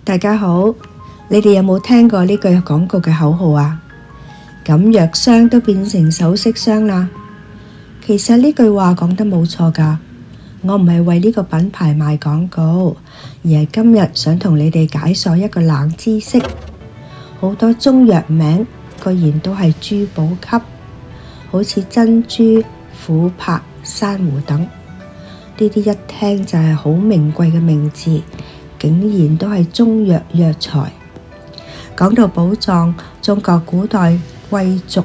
大家好，你哋有冇聽過呢句廣告嘅口號啊？咁藥箱都變成首飾箱啦。其實呢句話講得冇錯㗎，我唔係為呢個品牌賣廣告，而係今日想同你哋解鎖一個冷知識。好多中藥名居然都係珠寶級，好似珍珠、琥珀、珊瑚等，呢啲一聽就係好名貴嘅名字，竟然都係中藥藥材。講到寶藏，中國古代貴族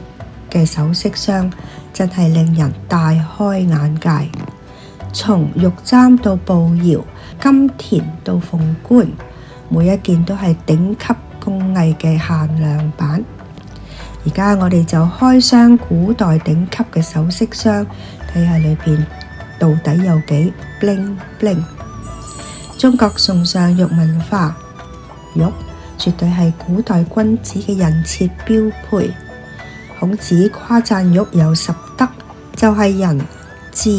嘅首飾箱真係令人大開眼界。從玉簪到步搖，金田到鳳冠，每一件都係頂級工藝嘅限量版。而家我哋就開箱古代頂級嘅首飾箱，睇下裏邊到底有幾 bling bling。中國崇尚玉文化，玉絕對係古代君子嘅人設標配。孔子誇讚玉有10德，就係仁、智、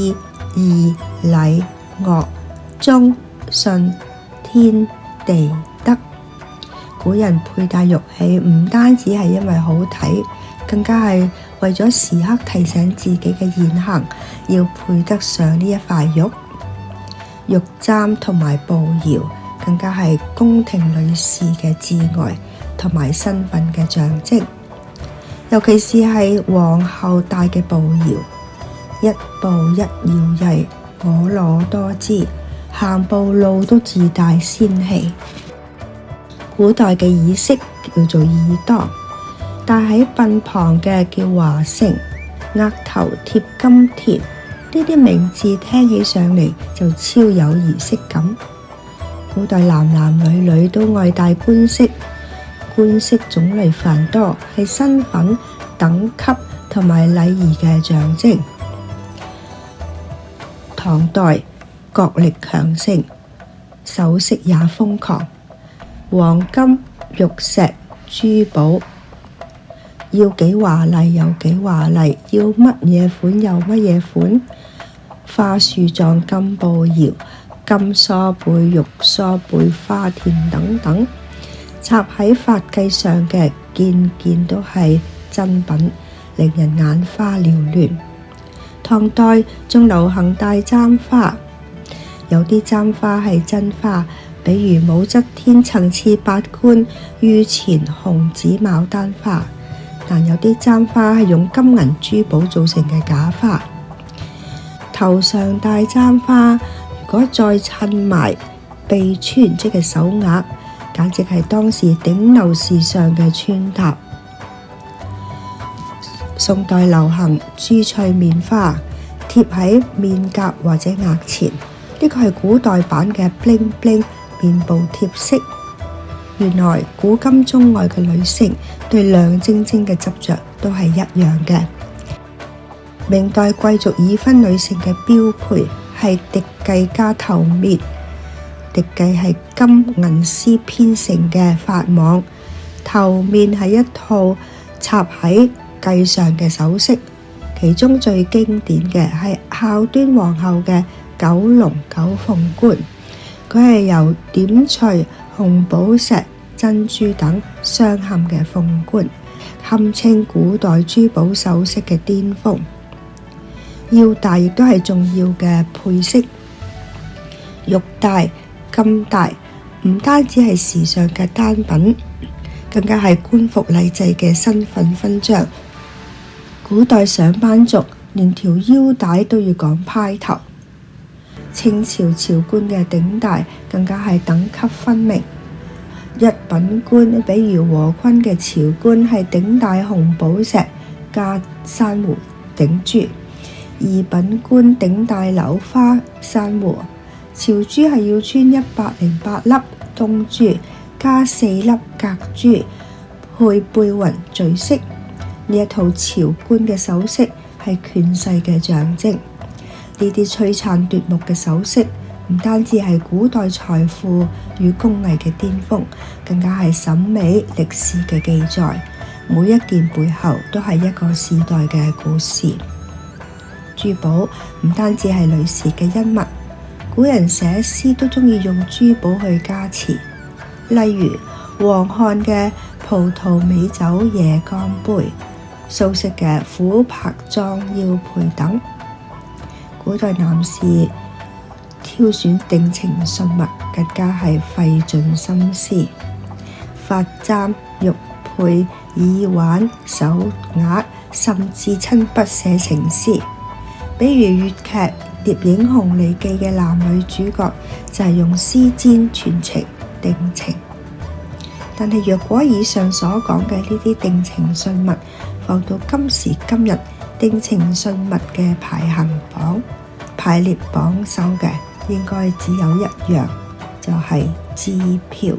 義、禮、樂、忠、信、天、地、德。古人佩戴玉器唔單止係因為好睇，更加係為咗時刻提醒自己嘅言行要配得上呢一塊玉。玉簪同埋步搖更加係宮廷女士嘅至愛同埋身份嘅象徵，尤其是係皇后戴嘅步搖，一步一搖曳，婀娜多姿，行步路都自帶仙氣。古代嘅耳飾叫做耳當，戴喺鬢旁嘅叫華成，額頭貼金田，呢啲名字聽起上嚟就超有儀式感。古代男男女女都愛戴冠飾，冠飾種類繁多，係身份、等級同埋禮儀嘅象徵。唐代國力強盛，首飾也瘋狂，黃金、玉石、珠寶要幾華麗有幾華麗，要乜嘢款有乜嘢款。花樹狀金步搖、金梳背、玉梳背、花田等等，插喺髮髻上嘅件件都係珍品，令人眼花繚亂。唐代仲流行戴簪花，有啲簪花係真花，比如武則天層次8冠御前紅紫牡丹花，但有啲簪花係用金銀珠寶做成嘅假花。頭上戴簪花，如果再襯埋臂穿，即係手鐲，簡直係當時頂流時尚嘅穿搭。宋代流行珠翠面花，貼喺面頰或者額前，呢個係古代版嘅 bling bling 面部貼飾。原來古今中外嘅女性對亮晶晶嘅執着都係一樣嘅。明代貴族已婚女性嘅標配係滴髻加頭篾，滴髻係金銀絲編成嘅髮網，頭篾係一套插喺髻上嘅首飾。其中最經典嘅係孝端皇后嘅九龍九鳳冠，佢係由點翠、紅寶石、珍珠等鑲嵌嘅鳳冠，堪稱古代珠寶首飾嘅巔峰。腰帶亦都係重要嘅配飾，玉帶、金帶唔單止係時尚嘅單品，更加係官服禮制嘅身份勳章。古代上班族連條腰帶都要講派頭。清朝朝官嘅頂戴更加係等級分明。一品官，比如和坤嘅朝官係頂戴紅寶石加珊瑚頂珠，二品官頂戴柳花珊瑚，朝珠係要穿108粒東珠加4粒隔珠，配背雲墜飾。呢一套朝官嘅首飾係權勢嘅象徵。呢啲璀璨奪目嘅首飾唔單止係古代財富與工藝嘅巔峰，更加係審美歷史嘅記載。每一件背後都係一個時代嘅故事。珠寶唔單止係女士嘅恩物，古人寫詩都鍾意用珠寶去加詞。例如黃漢嘅葡萄美酒夜乾杯，蘇軾嘅琥珀狀要配等。古代男士挑選定情信物更加係費盡心思，髮簪、玉佩、耳環、手鐲，甚至親筆寫情詩。比如粵劇《諜影紅梨記》嘅男女主角就係用絲緞傳情定情。但係若果以上所講嘅呢啲定情信物放到今時今日定情信物嘅排列榜首嘅，應該只有一樣，就係支票。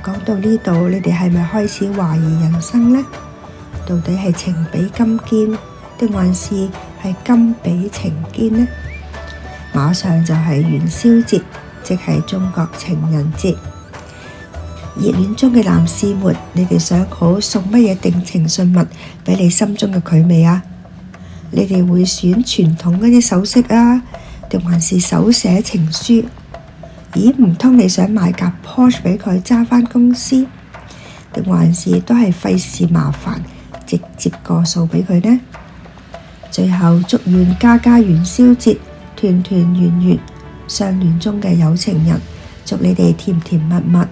講到呢度，你哋係咪開始懷疑人生呢？到底係情比金堅，定還是係金比情堅呢？馬上就係元宵節，即係中國情人節。熱戀中嘅男士們，你哋想好送乜嘢定情信物俾你心中嘅佢未啊？你哋會選傳統嗰啲首飾啊，定還是手寫情書？咦，唔通你想買架 Porsche 俾佢揸返公司，定還是都係費事麻煩，直接過數俾佢呢？最後祝願家家元宵節團團圓圓，相戀中嘅有情人，祝你哋甜甜蜜蜜，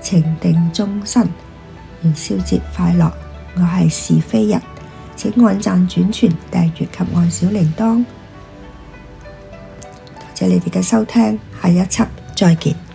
情定終身。元宵節快樂！我係是非人，請按讚、轉傳、訂閱及按小鈴鐺。多謝你哋嘅收聽，下一輯再見。